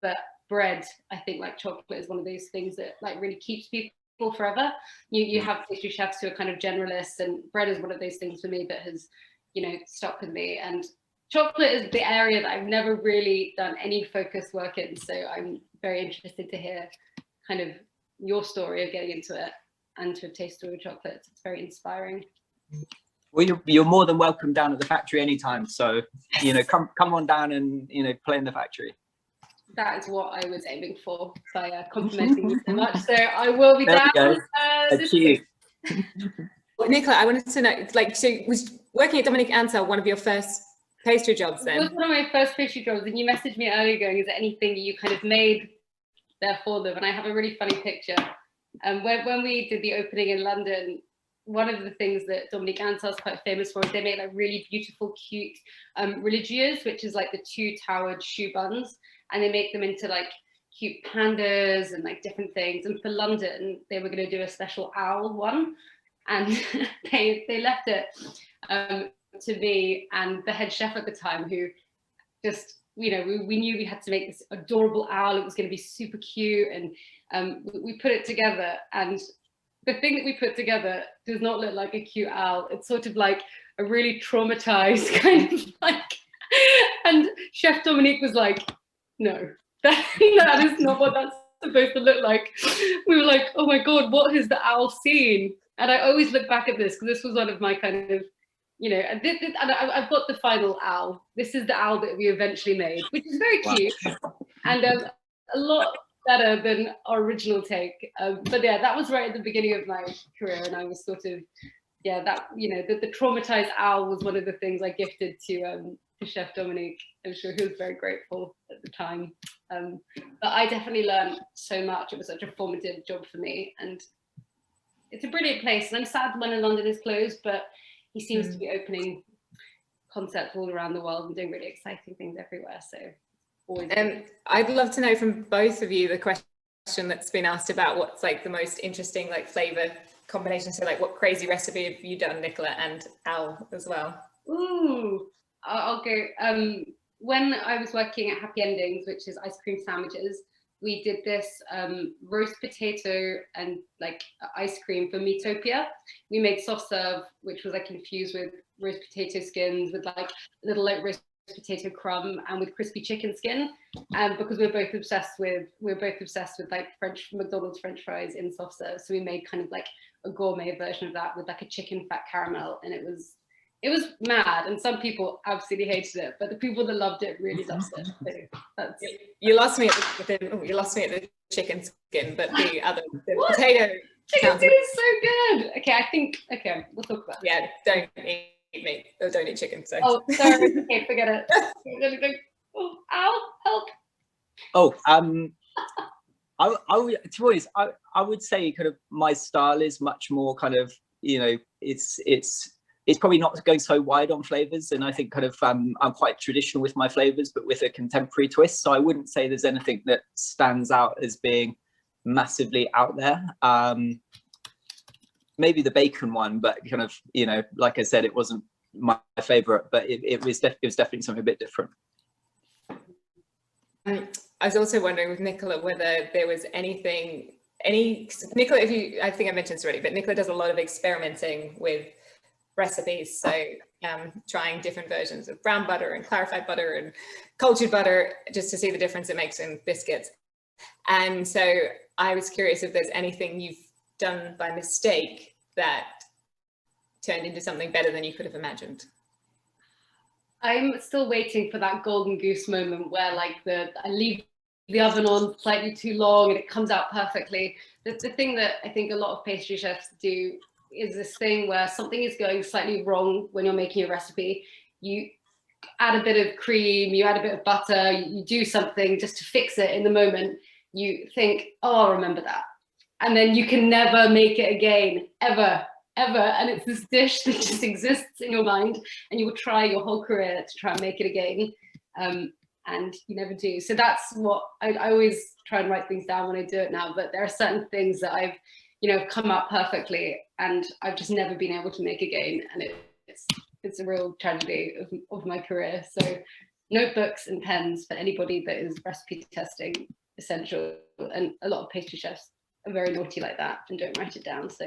but bread, I think, like chocolate, is one of those things that like really keeps people forever. You have pastry chefs who are kind of generalists, and bread is one of those things for me that has, you know, stuck with me. And chocolate is the area that I've never really done any focused work in, so I'm very interested to hear kind of your story of getting into it and to have tasted all the chocolates. It's very inspiring. Well, you're more than welcome down at the factory anytime, so you know, come on down and, you know, play in the factory. That is what I was aiming for by complimenting you so much. So I will be down this week. Well, Nicola, I wanted to know, like, so was working at Dominique Ansel one of your first pastry jobs then? It was one of my first pastry jobs, and you messaged me earlier going, is there anything you kind of made there for them? And I have a really funny picture. When we did the opening in London, one of the things that Dominique Ansel is quite famous for is they make like really beautiful, cute religieuses, which is like the two-towered shoe buns, and they make them into like cute pandas and like different things. And for London, they were going to do a special owl one, and they left it to me and the head chef at the time, who just, you know, we knew we had to make this adorable owl. It was going to be super cute, and we put it together, and the thing that we put together does not look like a cute owl. It's sort of like a really traumatized kind of like, and Chef Dominique was like, no, that is not what that's supposed to look like. We were like, oh my God, what has the owl seen? And I always look back at this, because this was one of my kind of, you know, and I've got the final owl. This is the owl that we eventually made, which is very cute, and a lot better than our original take. But yeah, that was right at the beginning of my career, and I was sort of, yeah, that, you know, the traumatized owl was one of the things I gifted to Chef Dominique. I'm sure he was very grateful at the time. But I definitely learned so much. It was such a formative job for me, and it's a brilliant place. And I'm sad when London is closed, but he seems to be opening concepts all around the world and doing really exciting things everywhere. So always. I'd love to know from both of you the question that's been asked about what's like the most interesting like flavor combination. So like, what crazy recipe have you done, Nicola, and Al as well? Ooh, I'll go. When I was working at Happy Endings, which is ice cream sandwiches, we did this roast potato and like ice cream for Meatopia. We made soft serve, which was like infused with roast potato skins with like little like roast potato crumb and with crispy chicken skin. Because we're both obsessed with like McDonald's French fries in soft serve. So we made kind of like a gourmet version of that with like a chicken fat caramel, and it was mad, and some people absolutely hated it, but the people that loved it really loved it. So that's... You lost me at the chicken skin, but the other potato chicken skin is so good. Okay, we'll talk about it. Yeah, don't eat meat or don't eat chicken. So. Oh, sorry. Okay, forget it. Oh, ow, help. Oh, to be honest, I would say kind of my style is much more kind of, you know, it's probably not going so wide on flavors, and I think kind of I'm quite traditional with my flavors, but with a contemporary twist. So I wouldn't say there's anything that stands out as being massively out there. Maybe the bacon one, but kind of, you know, like I said, it wasn't my favorite, but it was definitely something a bit different. I was also wondering with Nicola whether there was Nicola, I think I mentioned this already, but Nicola does a lot of experimenting with recipes, so trying different versions of brown butter and clarified butter and cultured butter just to see the difference it makes in biscuits. And so I was curious if there's anything you've done by mistake that turned into something better than you could have imagined. I'm still waiting for that golden goose moment where like I leave the oven on slightly too long and it comes out perfectly. The thing that I think a lot of pastry chefs do is this thing where something is going slightly wrong when you're making a recipe. You add a bit of cream, you add a bit of butter, you do something just to fix it in the moment. You think, oh, I'll remember that. And then you can never make it again, ever. And it's this dish that just exists in your mind, and you will try your whole career to try and make it again. And you never do. So that's what I always try and write things down when I do it now. But there are certain things that I've, you know, come out perfectly, and I've just never been able to make again. And it's a real tragedy of my career. So notebooks and pens for anybody that is recipe testing essential. And a lot of pastry chefs are very naughty like that and don't write it down. So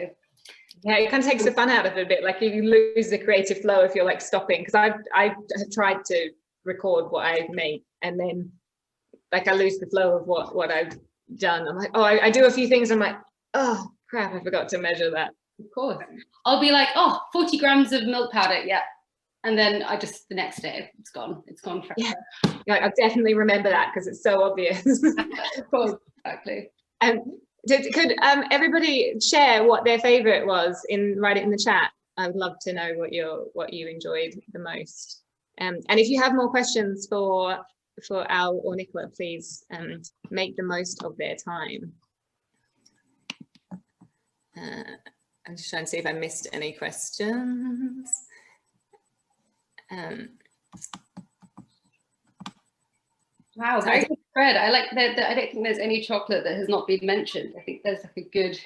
yeah, it kind of takes the fun out of it a bit. Like you lose the creative flow if you're like stopping. Because I have tried to record what I make, and then like I lose the flow of what I've done. I'm like, oh, I do a few things. I'm like, oh crap, I forgot to measure that. of course, I'll be like, oh, 40 grams of milk powder, yeah. And then I just, the next day, it's gone forever. Yeah, like, I definitely remember that because it's so obvious. Of course, exactly. Could everybody share what their favorite was write it in the chat? I would love to know what you enjoyed the most. And if you have more questions for Earle or Nicola, please make the most of their time. I'm just trying to see if I missed any questions. Wow, very good spread. I like that. I don't think there's any chocolate that has not been mentioned. I think there's like a good.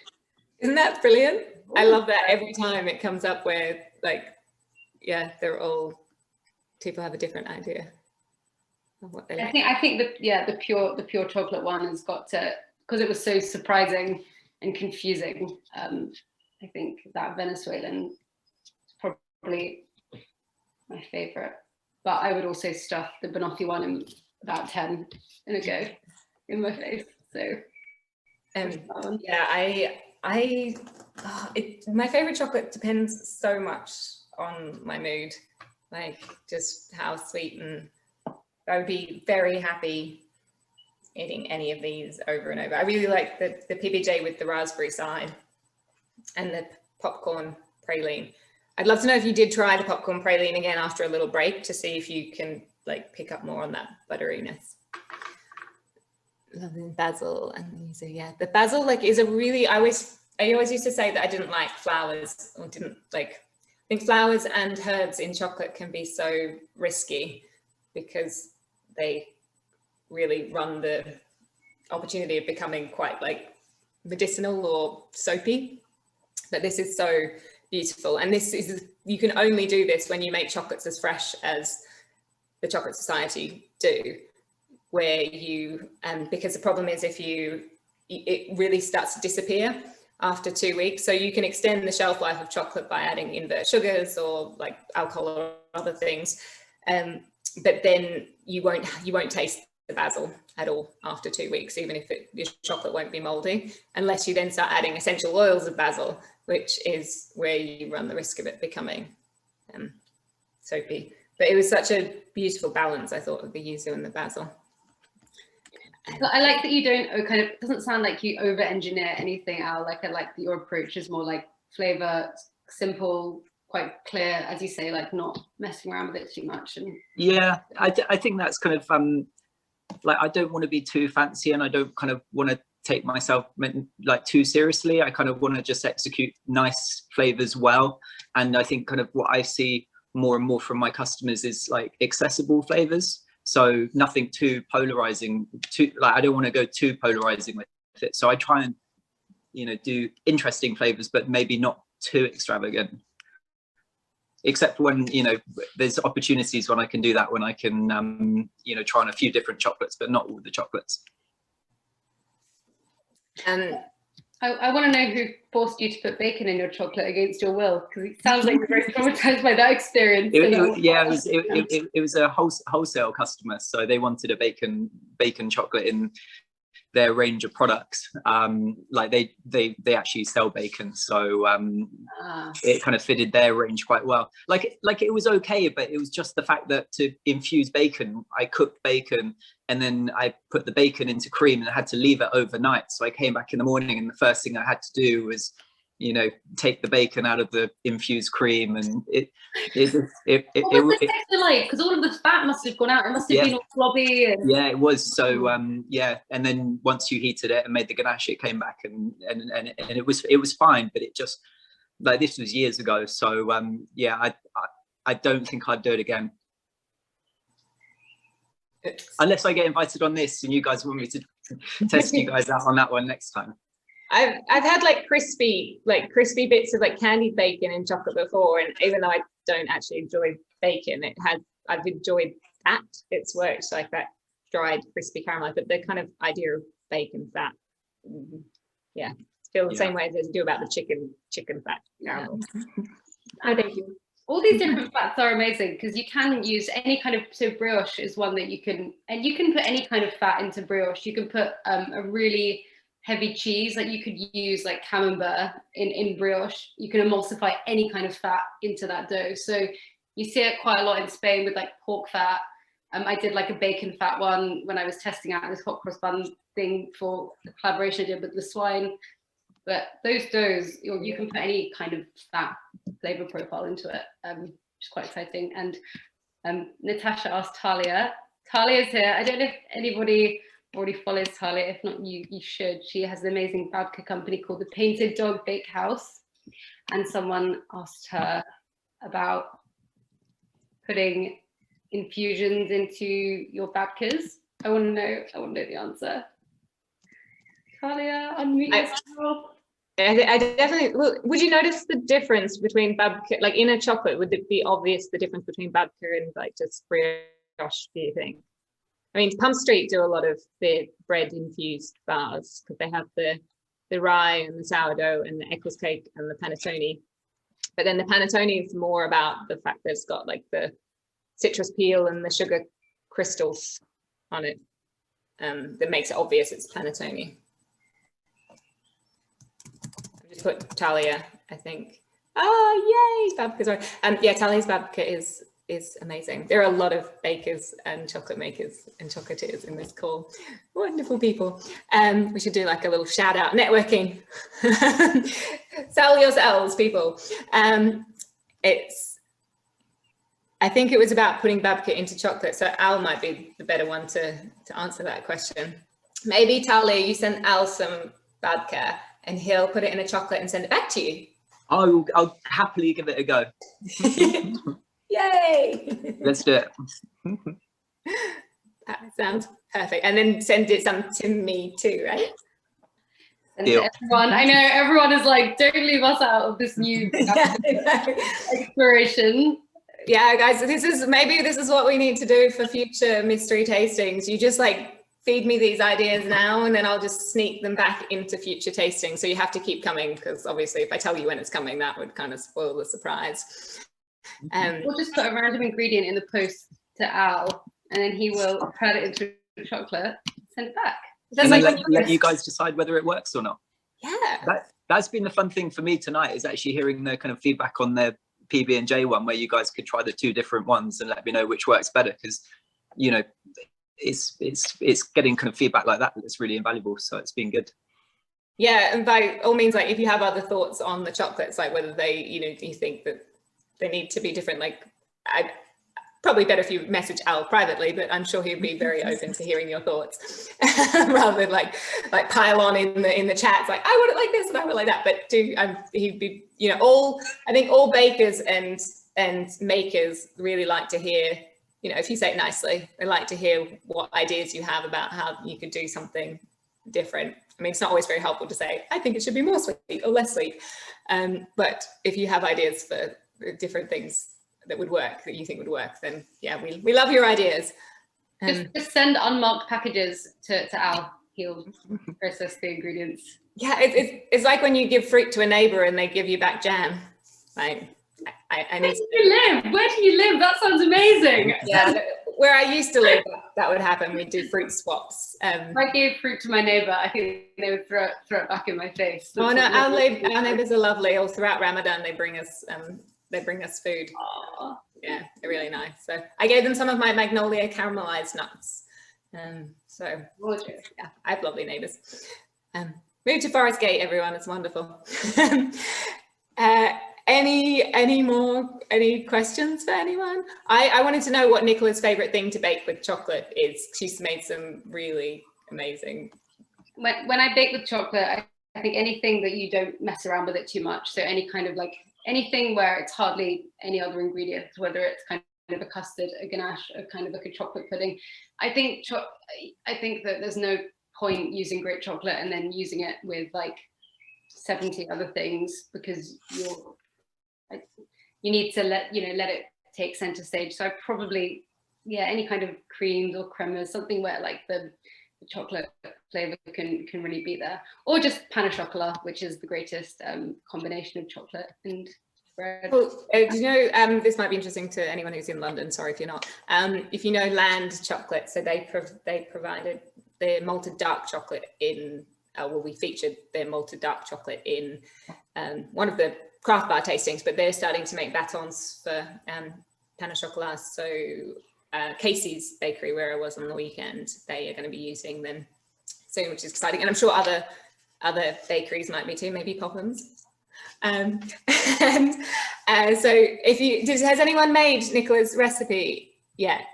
Isn't that brilliant? I love that every time it comes up where like, yeah, they're all, people have a different idea of what they like. I think the pure chocolate one has got to, because it was so surprising and confusing. I think that Venezuelan is probably my favorite, but I would also stuff the banoffee one in about 10 in a go in my face. So yeah, my favorite chocolate depends so much on my mood, like just how sweet, and I would be very happy eating any of these over and over. I really like the PBJ with the raspberry side and the popcorn praline. I'd love to know if you did try the popcorn praline again after a little break to see if you can like pick up more on that butteriness. Loving basil, and so yeah, the basil like is a really, I always used to say that I didn't like flowers, or didn't like, I think flowers and herbs in chocolate can be so risky because they really run the opportunity of becoming quite like medicinal or soapy. But this is so beautiful, and this is, you can only do this when you make chocolates as fresh as the Chocolate Society do, where you because the problem is if it really starts to disappear after 2 weeks. So you can extend the shelf life of chocolate by adding invert sugars or like alcohol or other things, but then you won't taste the basil at all after 2 weeks, even if your chocolate won't be moldy, unless you then start adding essential oils of basil, which is where you run the risk of it becoming soapy. But it was such a beautiful balance, I thought, of the yuzu and the basil. But I like that you don't kind of, it doesn't sound like you over-engineer anything, Al. Like I like that your approach is more like flavor, simple, quite clear, as you say, like not messing around with it too much. And yeah, I think that's kind of like, I don't want to be too fancy, and I don't kind of want to take myself like too seriously. I kind of want to just execute nice flavors well, and I think kind of what I see more and more from my customers is like accessible flavors. So nothing too polarizing, I don't want to go too polarizing with it. So I try and, do interesting flavors, but maybe not too extravagant. Except when, there's opportunities when I can do that, when I can, try on a few different chocolates, but not all the chocolates. I want to know who forced you to put bacon in your chocolate against your will, because it sounds like you're very traumatized by that experience. It was a wholesale customer, so they wanted a bacon chocolate in their range of products. Like they actually sell bacon, so it kind of fitted their range quite well. Like it was okay, but it was just the fact that to infuse bacon, I cooked bacon and then I put the bacon into cream and I had to leave it overnight. So I came back in the morning and the first thing I had to do was, take the bacon out of the infused cream, and it what was the texture like? Because all of the fat must have gone out. It must have been all floppy. And... yeah, it was. So yeah, and then once you heated it and made the ganache, it came back and it was fine. But it just, like, this was years ago. So yeah, I don't think I'd do it again. Unless I get invited on this and you guys want me to test you guys out on that one next time. I've had like crispy bits of like candied bacon in chocolate before, and even though I don't actually enjoy bacon, I've enjoyed fat, it's worked like that dried, crispy caramel. But the kind of idea of bacon fat, yeah, feel the same way as you do about the chicken fat caramel. Oh, thank you. All these different fats are amazing because you can use any kind of, so brioche is one that you can put any kind of fat into brioche. You can put a really heavy cheese, like you could use like camembert in brioche. You can emulsify any kind of fat into that dough. So you see it quite a lot in Spain with like pork fat. I did like a bacon fat one when I was testing out this hot cross bun thing for the collaboration I did with the swine. But those doughs, you can put any kind of fat flavor profile into it, which is quite exciting. And Natasha asked Talia. Talia's here. I don't know if anybody already follows Talia. If not, you should. She has an amazing babka company called the Painted Dog Bakehouse. And someone asked her about putting infusions into your babkas. I want to know the answer. Talia, unmute yourself. I definitely, would you notice the difference between babka, like in a chocolate, would it be obvious the difference between babka and like just brioche, do you think? I mean, Pump Street do a lot of the bread infused bars because they have the rye and the sourdough and the Eccles cake and the panettone. But then the panettone is more about the fact that it's got like the citrus peel and the sugar crystals on it that makes it obvious it's panettone. Put Talia, I think. Oh, yay! Babka's right. Yeah, Talia's babka is amazing. There are a lot of bakers and chocolate makers and chocolatiers in this call. Wonderful people. We should do like a little shout out, networking. Sell yourselves, people. I think it was about putting babka into chocolate. So Al might be the better one to answer that question. Maybe Talia, you send Al some babka and he'll put it in a chocolate and send it back to you. I'll happily give it a go. Yay! Let's do it. That sounds perfect. And then send it some to me too, right? And everyone, I know everyone is like, don't leave us out of this new exploration. Yeah, guys, this is what we need to do for future mystery tastings. You just like feed me these ideas now and then I'll just sneak them back into future tastings. So you have to keep coming because obviously if I tell you when it's coming, that would kind of spoil the surprise. We'll just put a random ingredient in the post to Al and then he will cut it into chocolate, send it back. And like let you guys decide whether it works or not. Yeah. That's been the fun thing for me tonight is actually hearing the kind of feedback on the PB&J one where you guys could try the two different ones and let me know which works better because, you know, it's getting kind of feedback like that that's really invaluable, so it's been good. Yeah, and by all means, like if you have other thoughts on the chocolates, like whether they, you know, do you think that they need to be different, like I probably better if you message Al privately, but I'm sure he'd be very open to hearing your thoughts rather than like pile on in the chats like I want it like this and I want it like that. But he'd be, you know, I think all bakers and makers really like to hear, you know, if you say it nicely, they like to hear what ideas you have about how you could do something different. I mean, it's not always very helpful to say, I think it should be more sweet or less sweet. But if you have ideas for different things that would work, that you think would work, then yeah, we love your ideas. Just send unmarked packages to Al. He'll process the ingredients. Yeah, it's like when you give fruit to a neighbor and they give you back jam. Like, I need Where do you live? That sounds amazing. Yeah, where I used to live, that would happen. We'd do fruit swaps. If I gave fruit to my neighbor, I think they would throw it back in my face. Oh no, our neighbors are lovely. All throughout Ramadan, they bring us food. Aww. Yeah, they're really nice. So I gave them some of my magnolia caramelized nuts. So gorgeous. Yeah, I have lovely neighbors. Move to Forest Gate, everyone. It's wonderful. Any questions for anyone? I wanted to know what Nicola's favorite thing to bake with chocolate is. She's made some really amazing. When I bake with chocolate, I think anything that you don't mess around with it too much. So any kind of like anything where it's hardly any other ingredients, whether it's kind of a custard, a ganache, a kind of like a chocolate pudding. I think that there's no point using great chocolate and then using it with like 70 other things because you need to let it take center stage. So I probably yeah, any kind of creams or cremas, something where like the chocolate flavor can really be there, or just pain au chocolat, which is the greatest combination of chocolate and bread. Well, do you know, this might be interesting to anyone who's in London, sorry if you're not, if you know Land Chocolate, so they provided their malted dark chocolate in, well, we featured their malted dark chocolate in one of the craft bar tastings, but they're starting to make batons for pain au chocolat. So Casey's Bakery, where I was on the weekend, they are going to be using them soon, which is exciting. And I'm sure other bakeries might be too, maybe Pophams. So if you, has anyone made Nicola's recipe yet?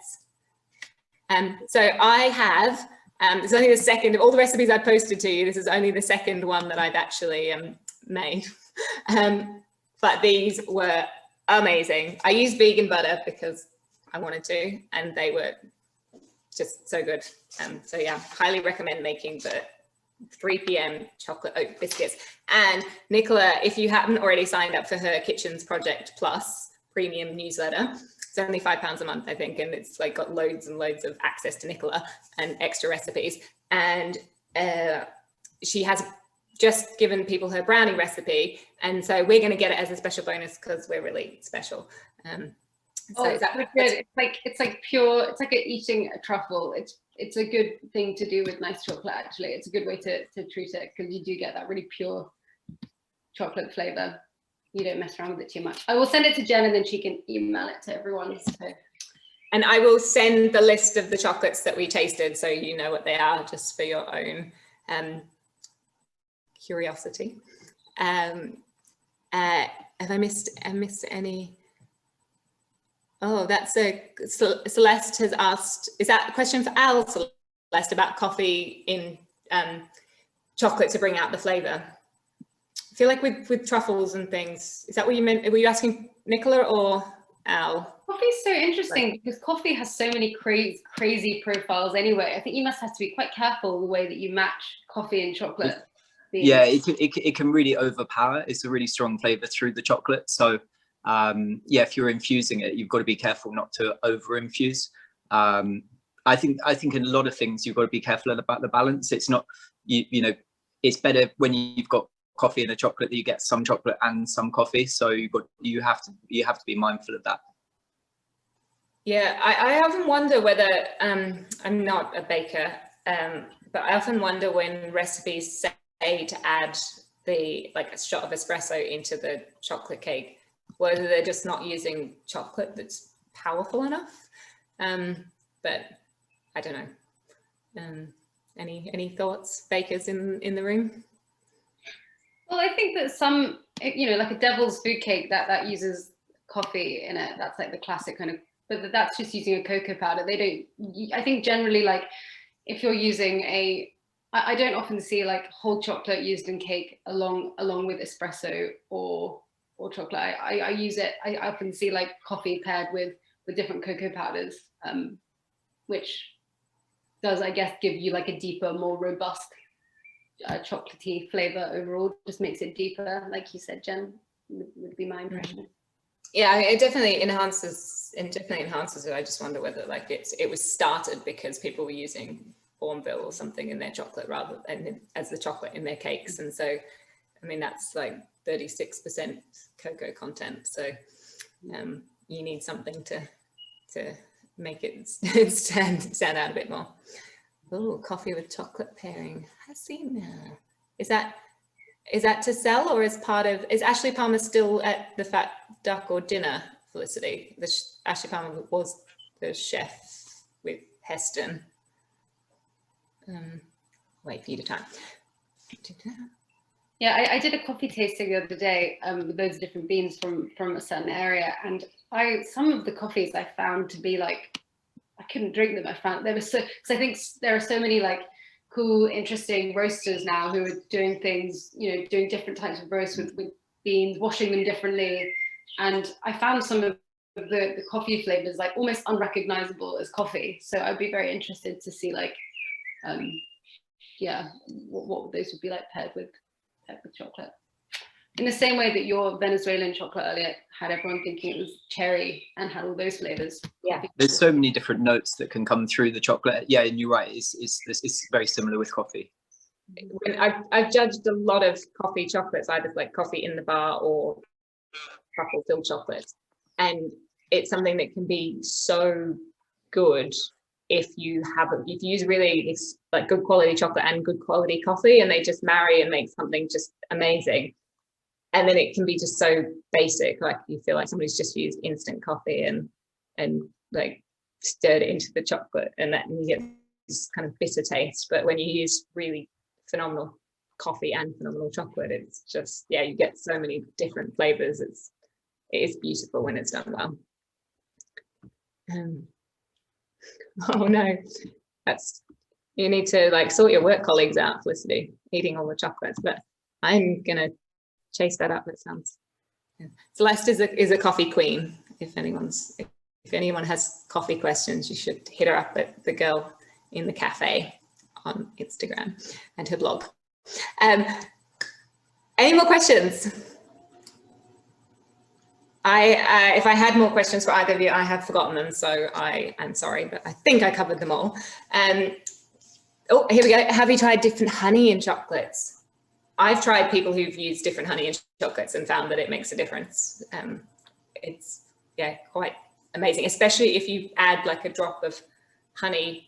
So I have, it's only the second of all the recipes I posted to you. This is only the second one that I've actually made. But these were amazing. I used vegan butter because I wanted to, and they were just so good. So yeah, highly recommend making the 3 p.m. chocolate oat biscuits. And Nicola, if you haven't already signed up for her Kitchens Project Plus premium newsletter, it's only £5 a month, I think, and it's like got loads and loads of access to Nicola and extra recipes. And she has just given people her brownie recipe, and so we're going to get it as a special bonus because we're really special. So it's good. It's like pure. It's like eating a truffle. It's a good thing to do with nice chocolate. Actually, it's a good way to treat it because you do get that really pure chocolate flavor. You don't mess around with it too much. I will send it to Jen, and then she can email it to everyone. So. And I will send the list of the chocolates that we tasted, so you know what they are, just for your own curiosity. Have I missed any? Oh, that's Celeste has asked, is that a question for Al, Celeste, about coffee in chocolate to bring out the flavor? I feel like with truffles and things, is that what you meant? Were you asking Nicola or Al? Coffee is so interesting because coffee has so many crazy profiles anyway. I think you must have to be quite careful the way that you match coffee and chocolate. Yeah, it can really overpower. It's a really strong flavor through the chocolate. So yeah, if you're infusing it, you've got to be careful not to over infuse. I think in a lot of things you've got to be careful about the balance. It's not, you know, it's better when you've got coffee and a chocolate that you get some chocolate and some coffee. So you have to be mindful of that. Yeah, I often wonder whether I'm not a baker, but I often wonder when recipes say to add like a shot of espresso into the chocolate cake, whether they're just not using chocolate that's powerful enough. But I don't know. Any thoughts, bakers in the room? Well, I think that some, you know, like a devil's food cake that uses coffee in it. That's like the classic kind of, but that's just using a cocoa powder. They don't. I think generally, like if you're using I don't often see like whole chocolate used in cake along with espresso or chocolate. I use it. I often see like coffee paired with different cocoa powders, which does, I guess, give you like a deeper, more robust chocolatey flavor overall. Just makes it deeper, like you said, Jen, would be my impression. Yeah, it definitely enhances it. I just wonder whether like it was started because people were using Bourneville or something in their chocolate rather than as the chocolate in their cakes. And so, I mean, that's like 36% cocoa content. So you need something to make it stand out a bit more. Oh, coffee with chocolate pairing. I've seen that. Is that to sell, or is Ashley Palmer still at the Fat Duck or dinner, Felicity? Ashley Palmer was the chef with Heston. Wait for you to time. Yeah, I did a coffee tasting the other day with loads of different beans from a certain area, and some of the coffees I found to be like, I couldn't drink them. I found there was because I think there are so many like cool, interesting roasters now who are doing things, you know, doing different types of roast with beans, washing them differently, and I found some of the coffee flavors like almost unrecognizable as coffee. So I'd be very interested to see like, yeah, what those would be like paired with chocolate. in the same way that your Venezuelan chocolate earlier had everyone thinking it was cherry and had all those flavors. Yeah, there's so many different notes that can come through the chocolate. Yeah, and you're right, it's very similar with coffee. when I've judged a lot of coffee chocolates, either like coffee in the bar or truffle filled chocolates, and it's something that can be so good if you use really like good quality chocolate and good quality coffee, and they just marry and make something just amazing. And then it can be just so basic, like you feel like somebody's just used instant coffee and like stirred it into the chocolate, and you get this kind of bitter taste. But when you use really phenomenal coffee and phenomenal chocolate, it's just, yeah, you get so many different flavors. It is beautiful when it's done well. Oh no, you need to like sort your work colleagues out, Felicity, eating all the chocolates. But I'm gonna chase that up. It sounds. Yeah. Celeste is a coffee queen. If anyone has coffee questions, you should hit her up at the girl in the cafe on Instagram and her blog. Any more questions? If I had more questions for either of you, I have forgotten them, so I am sorry, but I think I covered them all. Oh, here we go. Have you tried different honey in chocolates? I've tried people who've used different honey in chocolates and found that it makes a difference. It's, yeah, quite amazing, especially if you add like a drop of honey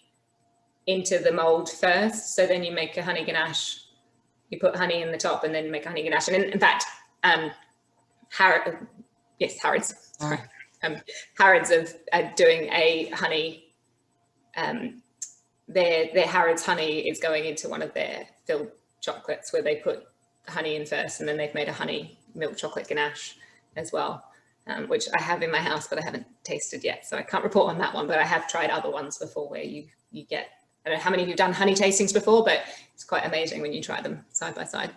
into the mold first. So then you make a honey ganache, you put honey in the top and then make a honey ganache. And in fact, Harrods are doing a honey, their Harrods honey is going into one of their filled chocolates where they put honey in first, and then they've made a honey milk chocolate ganache as well, which I have in my house, but I haven't tasted yet. So I can't report on that one, but I have tried other ones before where you get, I don't know how many of you have done honey tastings before, but it's quite amazing when you try them side by side.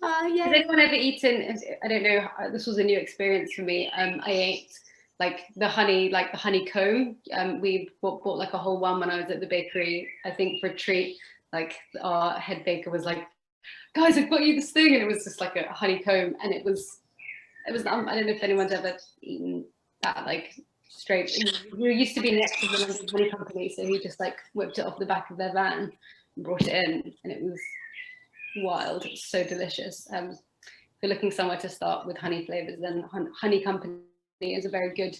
Yeah. Has anyone ever eaten, I don't know, this was a new experience for me. I ate like the honeycomb. We bought like a whole one when I was at the bakery, I think for a treat. Like our head baker was like, guys, I've got you this thing. And it was just like a honeycomb. And it was I don't know if anyone's ever eaten that like straight. We used to be next to the London Honey Company. So he just like whipped it off the back of their van and brought it in. And it was wild. It's so delicious. If you're looking somewhere to start with honey flavors, then Honey Company is a very good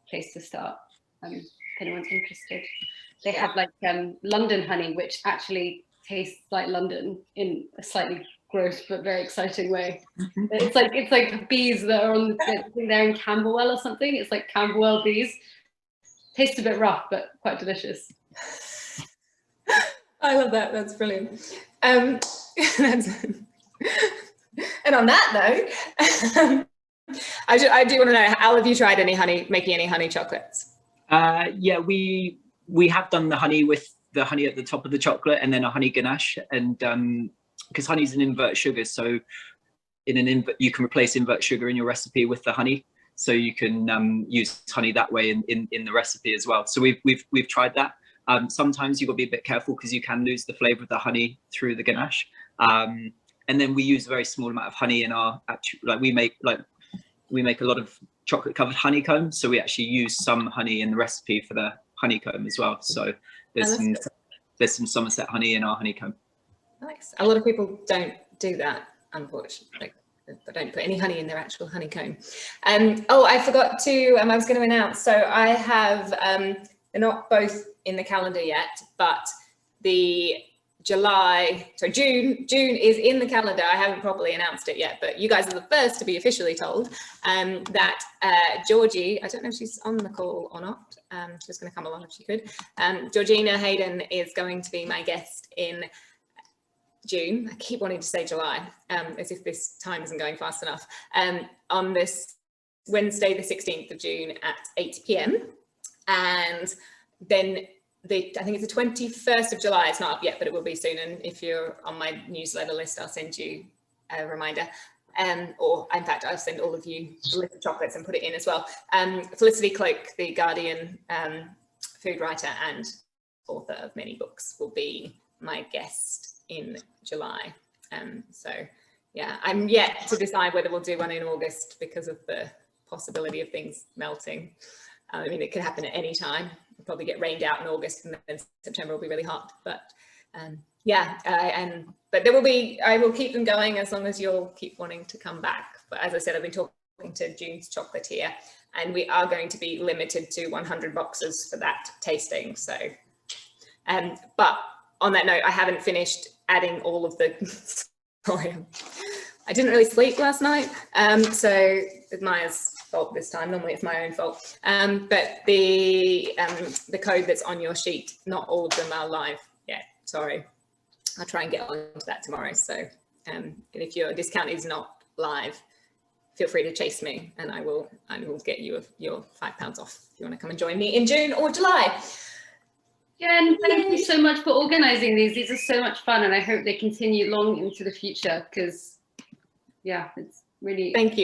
place to start. If anyone's interested, they have like London honey, which actually tastes like London in a slightly gross but very exciting way. It's like bees that are on they're in Camberwell or something. It's like Camberwell bees. Tastes a bit rough, but quite delicious. I love that. That's brilliant. And on that note, I do want to know, Al, have you tried making any honey chocolates? Yeah, we have done the honey with the honey at the top of the chocolate and then a honey ganache, and because honey is an invert sugar, so you can replace invert sugar in your recipe with the honey, so you can use honey that way in the recipe as well. So we've tried that. Sometimes you've got to be a bit careful because you can lose the flavor of the honey through the ganache. And then we use a very small amount of honey in our we make a lot of chocolate covered honeycomb, so we actually use some honey in the recipe for the honeycomb as well. So there's some Somerset honey in our honeycomb. Nice. A lot of people don't do that, unfortunately. They don't put any honey in their actual honeycomb. Oh, I forgot to, I was going to announce, so I have, they're not both in the calendar yet, but the June is in the calendar. I haven't properly announced it yet, but you guys are the first to be officially told that Georgie, I don't know if she's on the call or not. She's going to come along if she could. Georgina Hayden is going to be my guest in June. I keep wanting to say July, as if this time isn't going fast enough. On this Wednesday, the 16th of June at 8 p.m. And then I think it's the 21st of July. It's not up yet, but it will be soon. And if you're on my newsletter list, I'll send you a reminder. Or in fact, I'll send all of you a list of chocolates and put it in as well. Felicity Cloak, the Guardian food writer and author of many books, will be my guest in July. So yeah, I'm yet to decide whether we'll do one in August because of the possibility of things melting. I mean, it could happen at any time. We'll probably get rained out in August, and then September will be really hot. But yeah, but there will be, I will keep them going as long as you'll keep wanting to come back. But as I said, I've been talking to June's Chocolatier, and we are going to be limited to 100 boxes for that tasting. So, but on that note, I haven't finished adding all of the, sorry, I didn't really sleep last night. So it's Maya's fault this time. Normally it's my own fault. But the code that's on your sheet, not all of them are live yet. Sorry. I'll try and get on to that tomorrow. So, and if your discount is not live, feel free to chase me, and I will get you your £5 off if you want to come and join me in June or July. Jen, thank you so much for organising these. These are so much fun, and I hope they continue long into the future, because yeah, it's really. Thank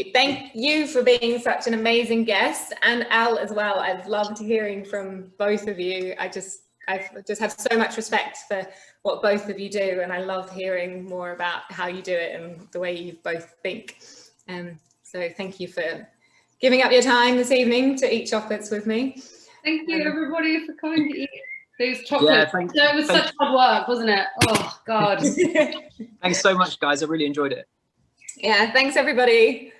you for being such an amazing guest, and Earle as well. I've loved hearing from both of you. I just have so much respect for what both of you do, and I love hearing more about how you do it and the way you both think. So thank you for giving up your time this evening to eat chocolates with me. Thank you everybody for coming to eat those chocolates. Yeah, So it was such hard work, wasn't it? Oh God. Thanks so much, guys. I really enjoyed it. Yeah, thanks everybody.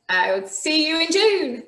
I will see you in June.